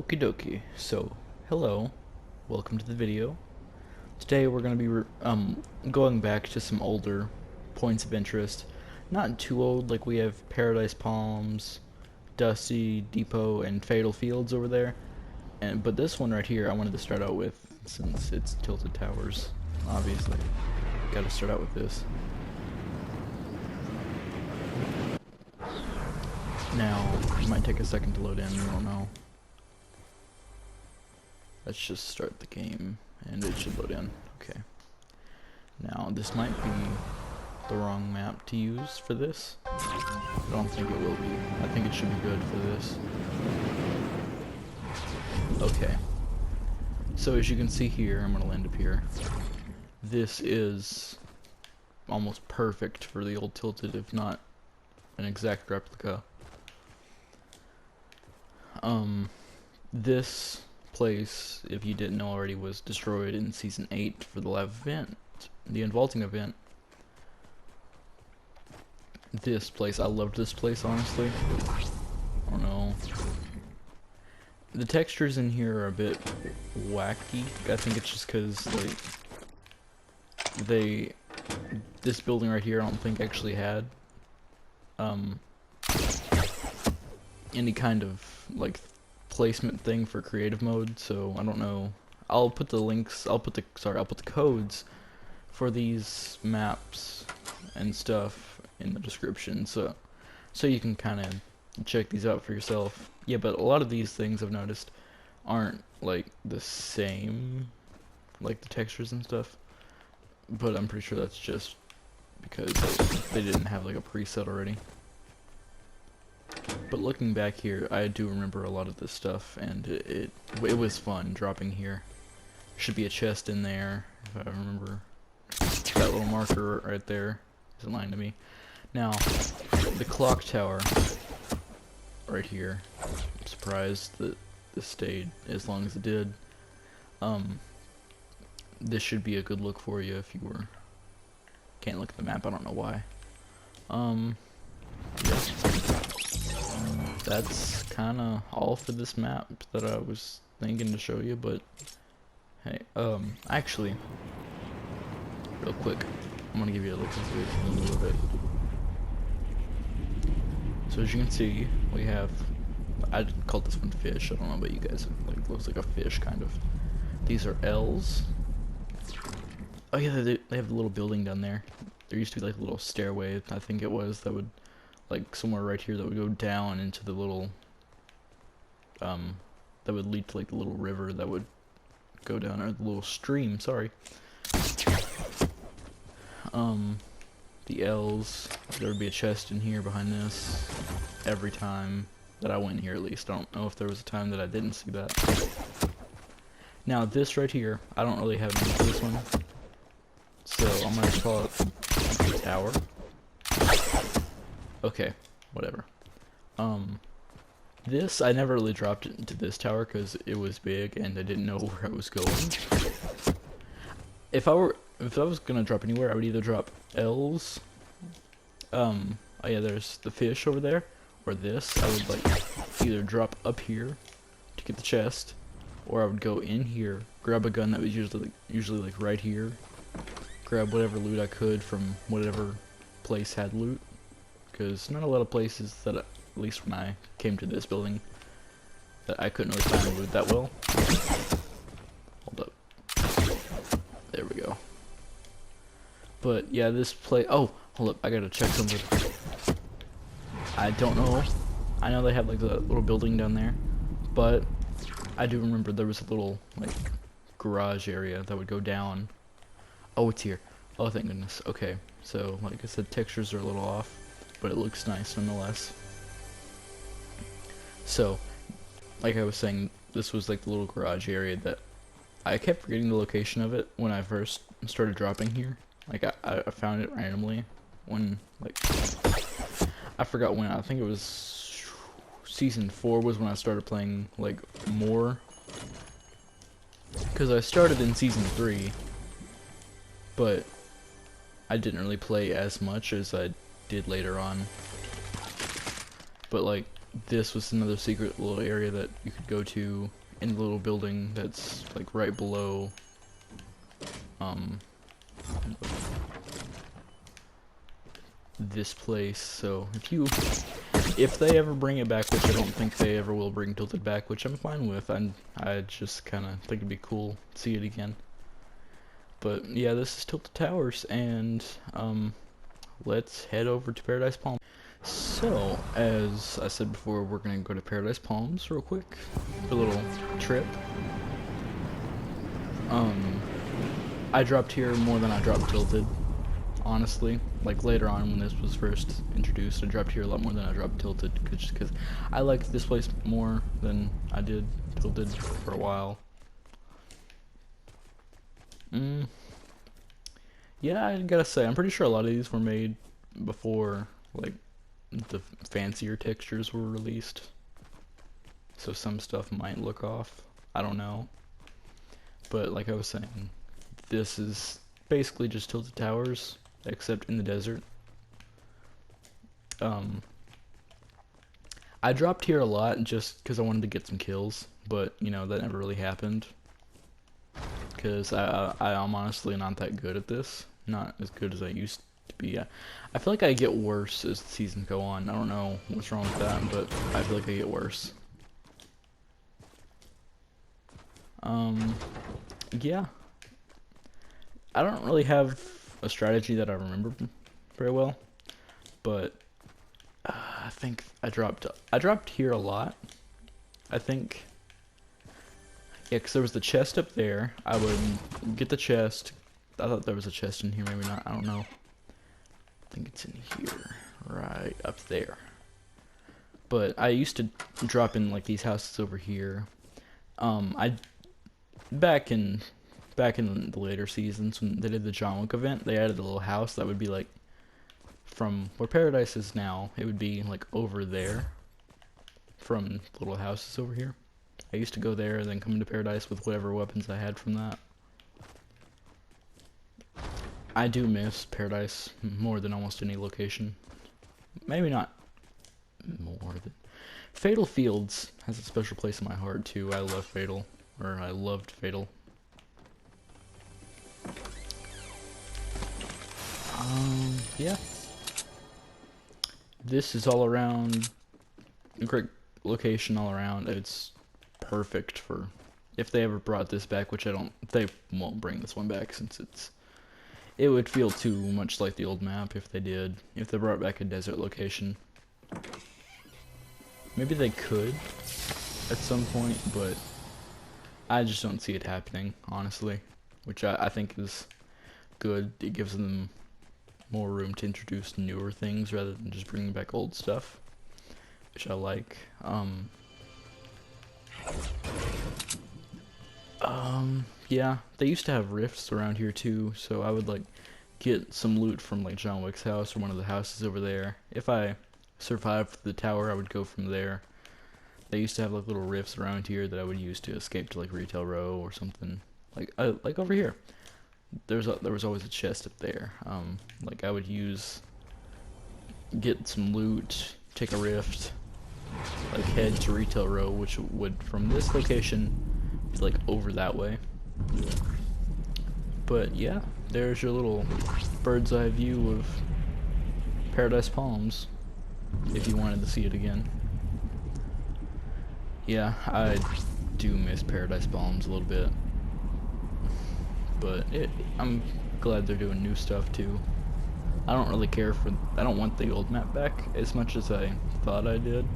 Okie dokie. So, hello, welcome to the video. Today we're going to be going back to some older points of interest. Not too old, like we have Paradise Palms, Dusty Depot, and Fatal Fields over there. But this one right here I wanted to start out with, since it's Tilted Towers, obviously. Gotta start out with this. Now, it might take a second to load in, I don't know. Let's just start the game, and it should load in. Okay. Now, this might be the wrong map to use for this. I don't think it will be. I think it should be good for this. Okay. So as you can see here, I'm gonna land up here. This is almost perfect for the old Tilted, if not an exact replica. This place, if you didn't know already, was destroyed in Season 8 for the live event, the Unvaulting event. This place, I loved this place, honestly. I don't know. The textures in here are a bit wacky. I think it's just because, like, this building right here I don't think actually had, any kind of, like, placement thing for creative mode, so I don't know. I'll put the codes for these maps and stuff in the description, so you can kind of check these out for yourself. Yeah, but a lot of these things I've noticed aren't like the same, like the textures and stuff, but I'm pretty sure that's just because they didn't have like a preset already. But looking back here, I do remember a lot of this stuff, and it was fun dropping here. Should be a chest in there, if I remember. That little marker right there isn't lying to me. Now, the clock tower right here. I'm surprised that this stayed as long as it did. This should be a good look for you if you were... Can't look at the map, I don't know why. Yeah. That's kinda all for this map that I was thinking to show you, but hey, actually, real quick, I'm gonna give you a look into it a little bit. So as you can see, we have, I called this one fish, I don't know about you guys, it like, looks like a fish kind of. These are L's. Oh yeah, they have a little building down there. There used to be like a little stairway, I think it was, that would, like somewhere right here, that would go down into the little, that would lead to like the little river that would go down, or the little stream, sorry. The L's, there would be a chest in here behind this, every time that I went here at least. I don't know if there was a time that I didn't see that. Now this right here, I don't really have a name for this one, so I'm gonna just call it the tower. Okay, whatever. This, I never really dropped it into this tower because it was big and I didn't know where I was going. If I was gonna drop anywhere, I would either drop L's, oh yeah, there's the fish over there, or this. I would like either drop up here to get the chest, or I would go in here, grab a gun that was usually like right here, grab whatever loot I could from whatever place had loot. Because not a lot of places that, at least when I came to this building, that I couldn't really find loot that well. Hold up. There we go. But yeah, this place. Oh, hold up. I gotta check something. I don't know. I know they have like the little building down there, but I do remember there was a little like garage area that would go down. Oh, it's here. Oh, thank goodness. Okay, so like I said, textures are a little off, but it looks nice nonetheless. So, like I was saying, this was like the little garage area that I kept forgetting the location of it when I first started dropping here. Like I found it randomly when, like, I forgot when. I think it was Season 4 was when I started playing like more, because I started in Season 3, but I didn't really play as much as I did later on. But like this was another secret little area that you could go to in the little building that's like right below this place. So if they ever bring it back, which I don't think they ever will bring Tilted back, which I'm fine with, I just kind of think it'd be cool to see it again. But yeah, this is Tilted Towers, and let's head over to Paradise Palms. So, as I said before, we're gonna go to Paradise Palms real quick for a little trip. I dropped here more than I dropped Tilted, honestly. Like later on when this was first introduced, I dropped here a lot more than I dropped Tilted, just because I liked this place more than I did Tilted for a while. Yeah, I gotta say, I'm pretty sure a lot of these were made before, like, the fancier textures were released. So some stuff might look off. I don't know. But like I was saying, this is basically just Tilted Towers, except in the desert. I dropped here a lot just because I wanted to get some kills, but, you know, that never really happened. Because I'm honestly not that good at this. Not as good as I used to be. I feel like I get worse as the seasons go on. I don't know what's wrong with that, but I feel like I get worse. Yeah. I don't really have a strategy that I remember very well, but I think I dropped here a lot. I think, yeah, because there was the chest up there. I would get the chest. I thought there was a chest in here, maybe not, I don't know. I think it's in here, right up there. But I used to drop in like these houses over here. Back in the later seasons when they did the John Wick event, they added a little house that would be like from where Paradise is now. It would be like over there from the little houses over here. I used to go there and then come into Paradise with whatever weapons I had from that. I do miss Paradise more than almost any location. Maybe not more than... Fatal Fields has a special place in my heart too. I love Fatal. Or I loved Fatal. Yeah. This is all around a great location all around. It's perfect for if they ever brought this back, which they won't bring this one back since it would feel too much like the old map if they did. If they brought back a desert location. Maybe they could at some point, but I just don't see it happening, honestly. Which I think is good. It gives them more room to introduce newer things rather than just bringing back old stuff, which I like. Yeah, they used to have rifts around here too, so I would like get some loot from like John Wick's house or one of the houses over there. If I survived the tower, I would go from there. They used to have like little rifts around here that I would use to escape to like Retail Row or something. Like over here. There was always a chest up there. Like I would get some loot, take a rift, like head to Retail Row, which would from this location be like over that way. But yeah, there's your little bird's eye view of Paradise Palms, if you wanted to see it again. Yeah, I do miss Paradise Palms a little bit. But I'm glad they're doing new stuff too. I don't really care I don't want the old map back as much as I thought I did.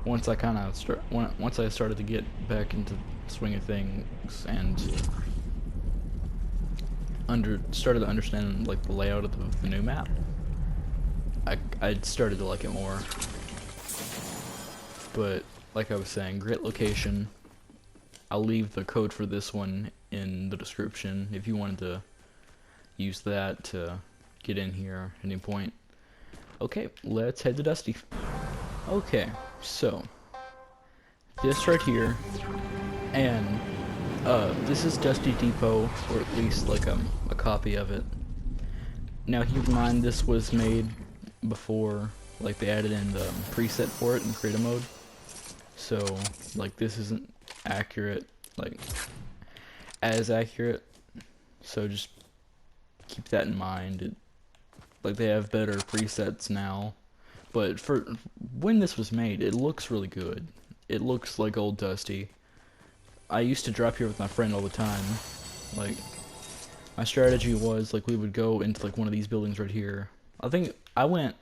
Once I started to get back into the swing of things and started to understand like the layout of the new map, I started to like it more. But like I was saying, great location. I'll leave the code for this one in the description if you wanted to use that to get in here at any point. Okay, let's head to Dusty. Okay, so this right here, and this is Dusty Depot, or at least like a copy of it. Now keep in mind this was made before Like they added in the preset for it in creative mode. So like this isn't accurate, like as accurate. So just keep that in mind. Like they have better presets now, but for when this was made, it looks really good. It looks like old Dusty. I used to drop here with my friend all the time. Like my strategy was like we would go into like one of these buildings right here. I think I went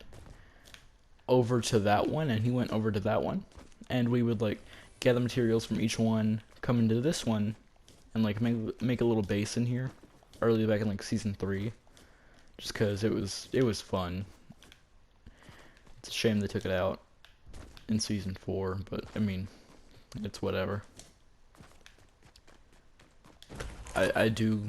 over to that one and he went over to that one, and we would like gather materials from each one, come into this one, and like make a little base in here. Early back in like season 3, just cause it was fun. It's a shame they took it out in season 4, but I mean, it's whatever. I do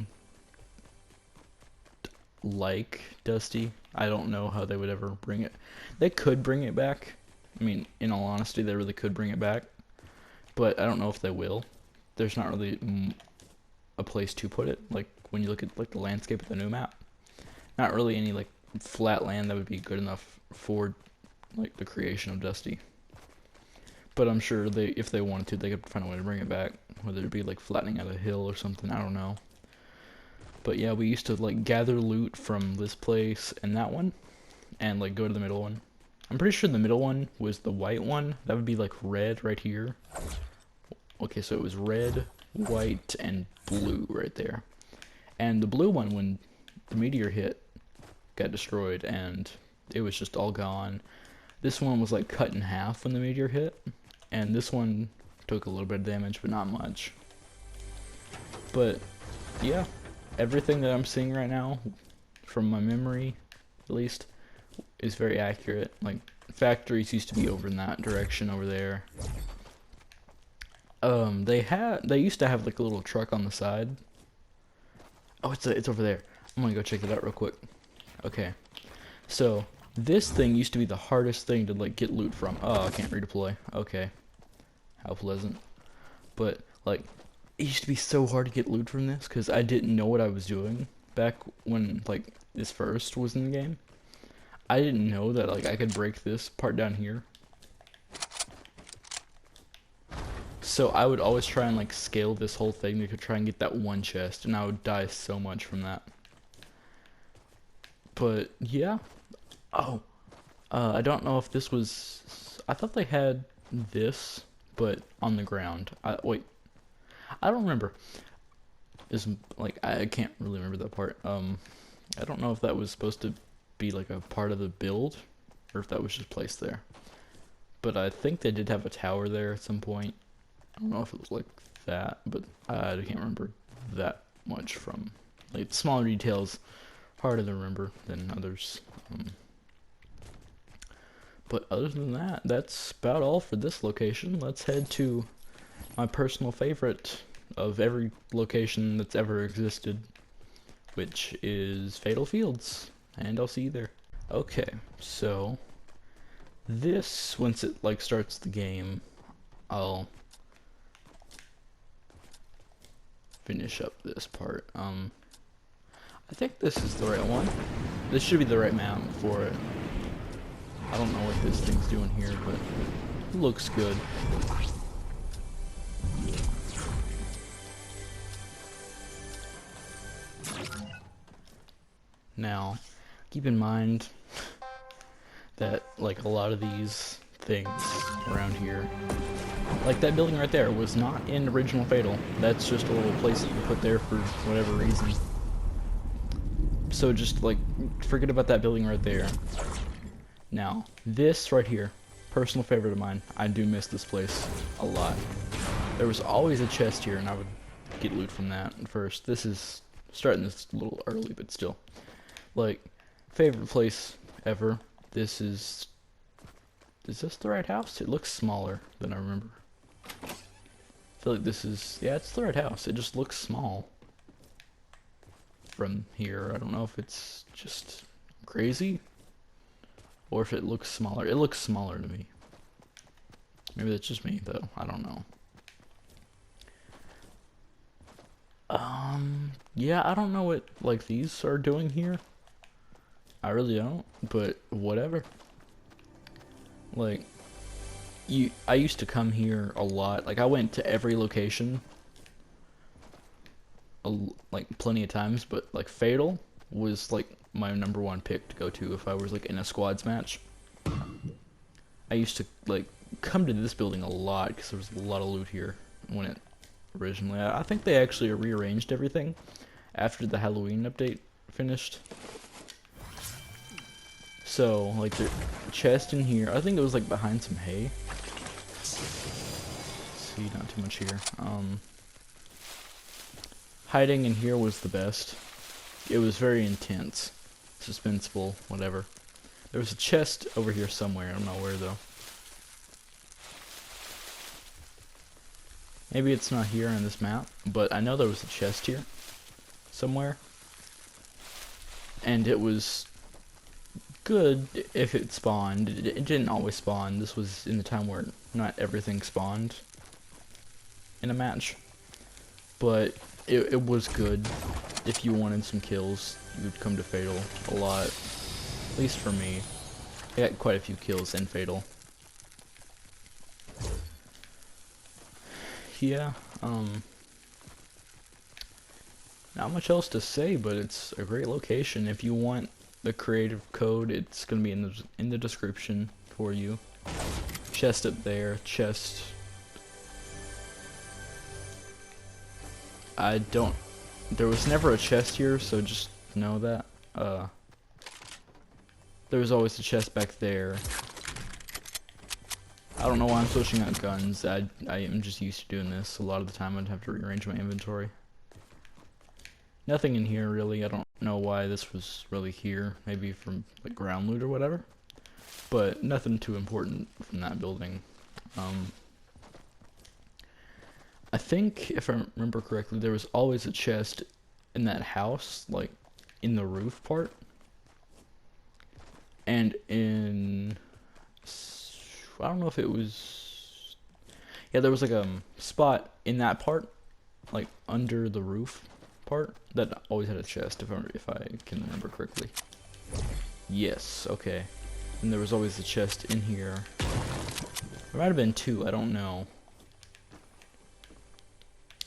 like Dusty. I don't know how they would ever bring it. They could bring it back. I mean, in all honesty, they really could bring it back, but I don't know if they will. There's not really a place to put it. Like when you look at like the landscape of the new map, not really any like flat land that would be good enough for like the creation of Dusty. But I'm sure if they wanted to, they could find a way to bring it back, whether it be like flattening out a hill or something. I don't know. But yeah, we used to like gather loot from this place and that one, and like go to the middle one. I'm pretty sure the middle one was the white one. That would be like red right here. Okay, so it was red, white, and blue right there. And the blue one, when the meteor hit, got destroyed, and it was just all gone. This one was like cut in half when the meteor hit, and this one took a little bit of damage, but not much. But yeah, everything that I'm seeing right now, from my memory at least, is very accurate. Like factories used to be over in that direction over there. They used to have like a little truck on the side. Oh, it's over there. I'm gonna go check it out real quick. Okay, so this thing used to be the hardest thing to like get loot from. Oh, I can't redeploy. Okay, how pleasant. But like, it used to be so hard to get loot from this because I didn't know what I was doing back when like this first was in the game. I didn't know that like I could break this part down here. So I would always try and like scale this whole thing to try and get that one chest, and I would die so much from that. But yeah. Oh, I don't know if this was. I thought they had this, but on the ground. Wait, I don't remember. Is like I can't really remember that part. I don't know if that was supposed to be like a part of the build, or if that was just placed there. But I think they did have a tower there at some point. I don't know if it was like that, but I can't remember that much from like smaller details. Harder to remember than others. But other than that, that's about all for this location. Let's head to my personal favorite of every location that's ever existed, which is Fatal Fields, and I'll see you there. Okay, so this, once it like starts the game, I'll finish up this part. I think this is the right one. This should be the right map for it. I don't know what this thing's doing here, but it looks good. Now, keep in mind that like a lot of these things around here, like that building right there, was not in original Fatal. That's just a little place that you put there for whatever reason. So just like forget about that building right there. Now, this right here, personal favorite of mine. I do miss this place a lot. There was always a chest here, and I would get loot from that first. This is starting this a little early, but still. Like, favorite place ever. This is this the right house? It looks smaller than I remember. I feel like this is, yeah, it's the right house. It just looks small from here. I don't know if it's just crazy or if it looks smaller. It looks smaller to me. Maybe that's just me, though. I don't know. Yeah, I don't know what, like, these are doing here. I really don't, but whatever. Like, I used to come here a lot. Like, I went to every location, like, plenty of times, but, like, Fatal was, like, my #1 pick to go to if I was, like, in a squads match. I used to, like, come to this building a lot because there was a lot of loot here when it originally. I think they actually rearranged everything after the Halloween update finished. So, like, the chest in here, I think it was, like, behind some hay. See, not too much here. Hiding in here was the best. It was very intense, suspenseful, whatever. There was a chest over here somewhere, I don't know where though. Maybe it's not here on this map, but I know there was a chest here somewhere. And it was good if it spawned. It didn't always spawn. This was in the time where not everything spawned in a match. But it was good. If you wanted some kills, you would come to Fatal a lot. At least for me. I got quite a few kills in Fatal. Yeah, not much else to say, but it's a great location. If you want the creative code, it's gonna be in the description for you. Chest up there, chest. There was never a chest here, so just know that. There was always a chest back there. I don't know why I'm switching out guns. I am just used to doing this. A lot of the time I'd have to rearrange my inventory. Nothing in here really. I don't know why this was really here. Maybe from like ground loot or whatever. But nothing too important from that building. I think, if I remember correctly, there was always a chest in that house, like in the roof part. And in... I don't know if it was... Yeah, there was like a spot in that part, like under the roof part, that always had a chest, if I can remember correctly. Yes, okay. And there was always a chest in here. There might have been two, I don't know.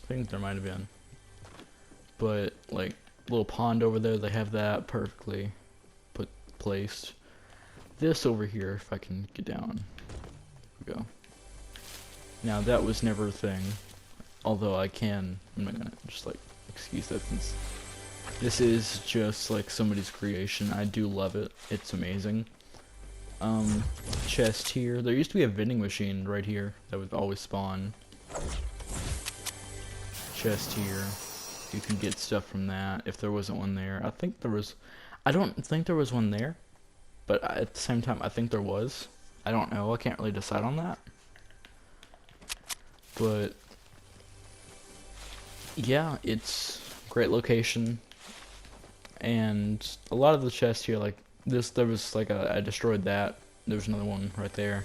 I think there might have been. But, like, little pond over there, they have that perfectly placed. This over here, if I can get down. There we go. Now, that was never a thing. Although I'm not gonna just, like, excuse that since this is just, like, somebody's creation. I do love it. It's amazing. Chest here. There used to be a vending machine right here that would always spawn. Chest here. You can get stuff from that if there wasn't one there. I think there was... I don't think there was one there. But at the same time, I think there was. I don't know. I can't really decide on that. But... yeah, it's a great location. And a lot of the chests here, like this, there was like I destroyed that. There was another one right there.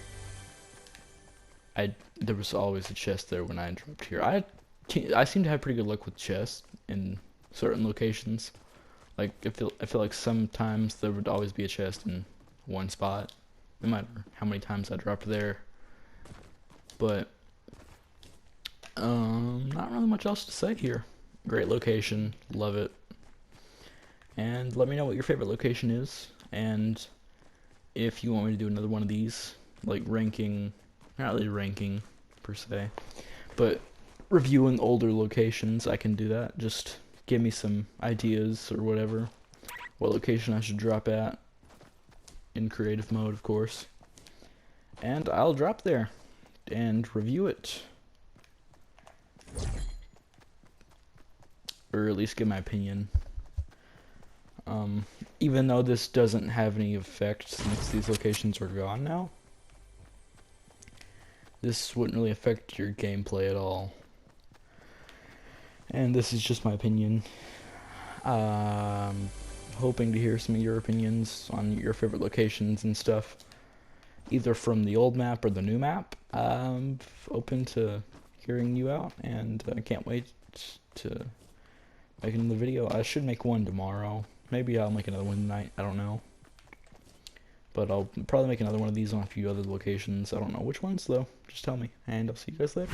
There was always a chest there when I dropped here. I seem to have pretty good luck with chests in certain locations. Like I feel like sometimes there would always be a chest in one spot. No matter how many times I dropped there. But not really much else to say here. Great location, love it. And let me know what your favorite location is, and if you want me to do another one of these, like ranking, not really ranking per se, but reviewing older locations, I can do that. Just give me some ideas or whatever, what location I should drop at, in creative mode of course, and I'll drop there and review it. Or at least give my opinion. Even though this doesn't have any effect since these locations are gone now, this wouldn't really affect your gameplay at all. And this is just my opinion. Hoping to hear some of your opinions on your favorite locations and stuff, either from the old map or the new map. I'm open to hearing you out, and I can't wait to make another video. I should make one tomorrow. Maybe I'll make another one tonight. I don't know. But I'll probably make another one of these on a few other locations. I don't know which ones though. Just tell me, and I'll see you guys later.